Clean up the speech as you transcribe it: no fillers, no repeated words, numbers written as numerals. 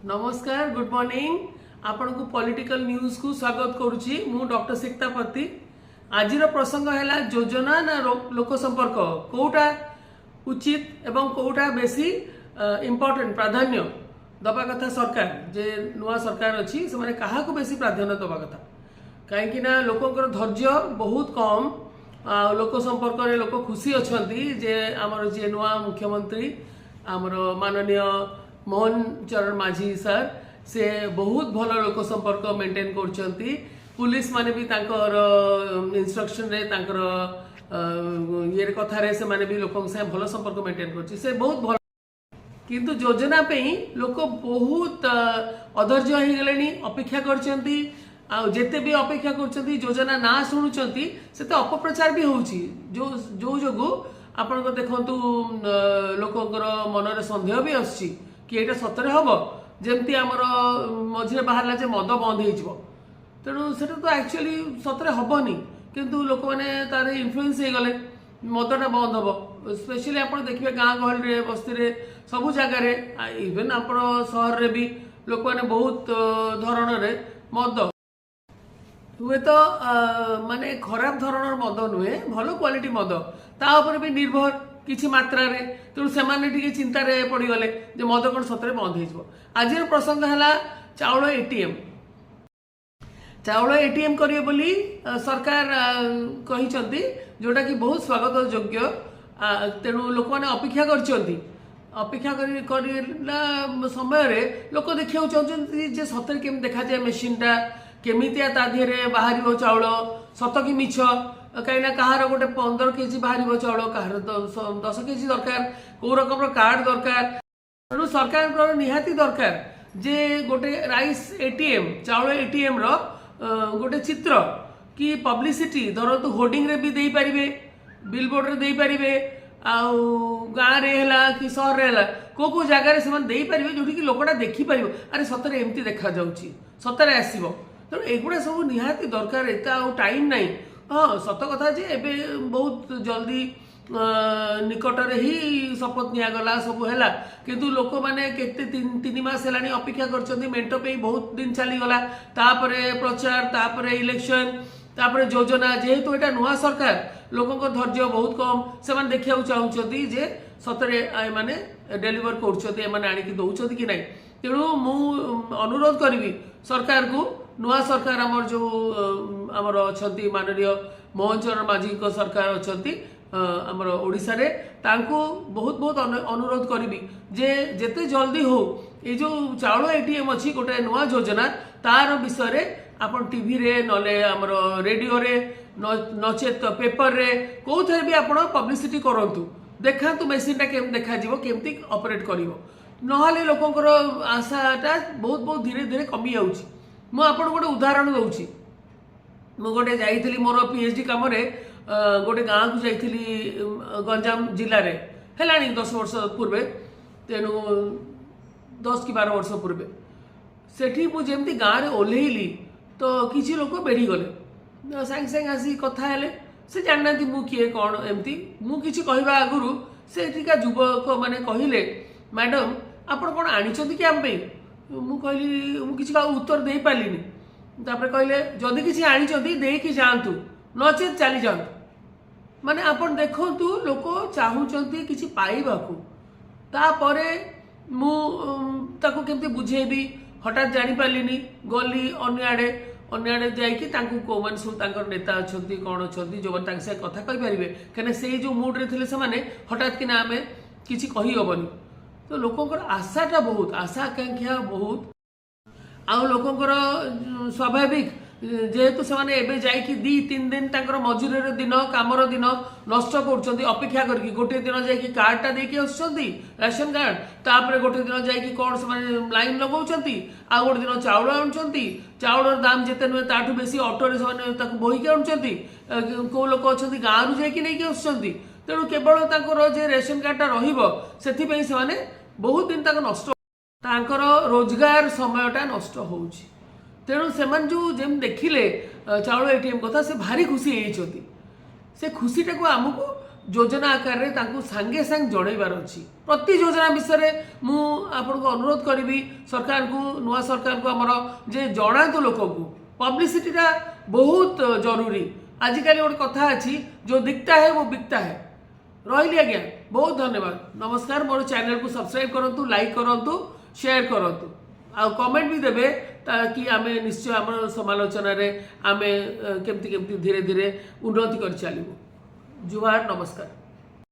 नमस्कार, good morning. आपण को पॉलिटिकल न्यूज को स्वागत करुच्ची। मु डॉक्टर सिक्तापति। आज प्रसंग है योजना ना लोक संपर्क कोटा उचित एवं कोटा बेसी इम्पोर्टेंट प्राधान्य दबा कथा। सरकार जे नुआ सरकार अच्छी से क्या बेसी प्राधान्य दबा कथा कहीं लोकंर धैर्य बहुत कम। लोक संपर्क रे लोक खुशी अच्छा जे आमर जे नुआ मुख्यमंत्री आमर माननीय मोहन चरण माझी सर से बहुत भल लोक संपर्क मेंटेन करछंती। पुलिस माने भी तांकर इंस्ट्रक्शन रे तांकर ये कथा रे से माने भी लोक से भल संपर्क मेंटेन करछि से बहुत भल। किंतु योजना पे लोक बहुत अधैर्य हो गलेनी, अपेक्षा करछंती। आ जेते भी अपेक्षा करछंती योजना ना शुणुचंती से तो अपप्रचार भी होउछि जो जो जोगु आपण को देखंतु लोकंकर मनरे संदेह भी आछि कि एटा सतरे हम जमती आमर मझे बाहरला जे मद बंद हो तेणु से तो एक्चुअली सतरे हेनी किंतु लोक मैंने तार इन्फ्लुएंस हो गले मदटा बंद हम। स्पेशली आप देखिए गाँ गहली बस्ती सबू जगार इवेन आप सहर रे भी लोक मैंने बहुत धरण मद हुए तो माने खराब धरणर मद नुहे भल क्वालिटी मद ता ऊपर भी निर्भर किछि मात्रा रे तेणु से चिंतार पड़गले मद कौन सतरे बंद हो। आज प्रसंग है चाउल एटीएम। चाउल एटीएम करिए बोली सरकार कहिसंती जोटा कि बहुत स्वागत योग्य। तेणु लोक मैंने अपेक्षा करछंती। अपेक्षा करला समय रे लोक देखिया चाहछंती जे सतरे केम देखा जाए मेसिनटा केमितिया ता दिहरे बाहरिबो चाउल सत कि मिछ कहीं कहार गोटे 15 केजी बाहर चाउल कहार 10 केजी दरकार कौ रकम कार्ड दरकार। तेणु सरकार निहाती दरकार जे गोटे राइस एटीएम चाउल एटीएम रो गोटे चित्र कि पब्लिसिटी धरतु होर्डिंग रे भी दे पारिबे, बिलबोर्ड रे दे पारिबे, गाँव रे हला कि शहर रे हला को जगार से दे पारिबे जोठी कि लोकटा देखि पारिबो अरे सतरे एमती देखा जाउची सतरे आसीबो। तेणु एगुड़ा सब निहाती दरकार। एता टाइम नहीं। हाँ सत कथा जे एबे बहुत जल्दी निकटरे ही शपथ निगला सब है किंतु लोक मैंने केते 3 मास है अपेक्षा करछंती मेंट पे बहुत दिन चलीगला तापरे प्रचार तापरे इलेक्शन तापरे योजना जेहेतु एटा नुआ सरकार लोक धैर्य बहुत कम से देखा चाहूँगी जे सतरे माने डेलीवर कर आणिकी दौरान कि नहीं। तेणु मु अनुरोध करी सरकार को नुआ सरकार आमर जो आमर अच्छा माननीय मोहन चरण माझी को सरकार अच्छा आमर ओडिशा रे तांको बहुत बहुत अनुरोध करी जे जेते जल्दी हो ये जो चाउल एटीएम अच्छी गोटे नुआ योजना तार विषय रे आपण टीवी रे नले आमर रेडियो रे नचेत पेपर रे को थे भी आपण पब्लिसिटी करंतु देखातु मेसीनटा केम देखा जीवो केमती ऑपरेट करिवो नहले लोकंकर आशाटा बहुत बहुत धीरे धीरे कमी जाउची। मु आपन गोटे उदाहरण दउची। मु गोटे जाइथिली मोर पीएचडी काम रे गोटे गाँव को जाइथिली गंजाम जिले रे हेलानी 10 वर्ष पूर्वे तेणु 10 कि 12 वर्ष पूर्वे सेठी मु जेमती गाँव रे ओल्हेइली तो किछि लोक बेढ़ी गले सांग सांग आसी कथा हेले से जानना मु किए कौन एमती मु किछि कहबा आगुरु से एठिका युवक माने कहिले मैडम आपण कौन आनिछंती कि आम पे मु कहली मु किछि उत्तर दे पालिनी। तापर कहले जदि किछि आनिछंती देकी जांतु नचेत चली जांतु माने आपण देखंतु लोक चाहूचंती किछि पाइबाकू तापरे मु ताको केमती बुझेबी हठात जानि पालिनी गली अन्य आड़े जाइकी तांकु को माने सब तांकर नेता अछंती कोन अछंती जो तांक से कथा कहि परिबे कने से जो मूड रे थिले से माने हठात कि ना आमे किछि कहि होबनी। तो लोकंकर आशाटा बहुत आशा आकांक्षा बहुत आ लोकंकर स्वाभाविक जेहेतु से माने एबे जाइकी 2-3 दिन तांकर मजूरी दिन कामर दिन नष्ट कर अपेक्षा करके गोटे दिन जाइकी कार्डटा देकी आसुचंती राशन कार्ड तापरे गोटे दिन जाइकी कौन से लाइन लगाउचंती आ गोटे दिन चाउल आनुचंती चाउलर दाम जेते नुहे ताठू बेसी ऑटो रे से ताकू बोहिकी आनुचंती को लोक अछंती गाँव रु जाइकी नेकी आसुचंती। तेणु केवल तांकर जे रेशन कार्डटा रहिबो सेथिपई से माने बहुत दिन तक नष्ट तांकर रोजगार समयटा नष्ट होउची। तेणु से जो जेम देखिले चाउल एटीएम कथा से भारी खुशी होती से खुशीटा को आमको योजना आकार रे तांकु सांगे सांग जणैबार अछि प्रति योजना विषय रे मु आपनको अनुरोध करिवि सरकार को नुआ सरकार को हमर जे जणातु लोक को पब्लिसिटी रा बहुत जरूरी आजिकल गोटे कथा अछि जो दिखता है वो बिकता है रही आज्ञा बहुत धन्यवाद नमस्कार मोर चैनल को सब्सक्राइब करंतु लाइक करंतु शेयर करंतु आ कमेंट भी देबे ताकि आमे निश्चय आम समालोचना रे आमे केमती केमती धीरे धीरे उन्नति कर चलिबो जुहार नमस्कार।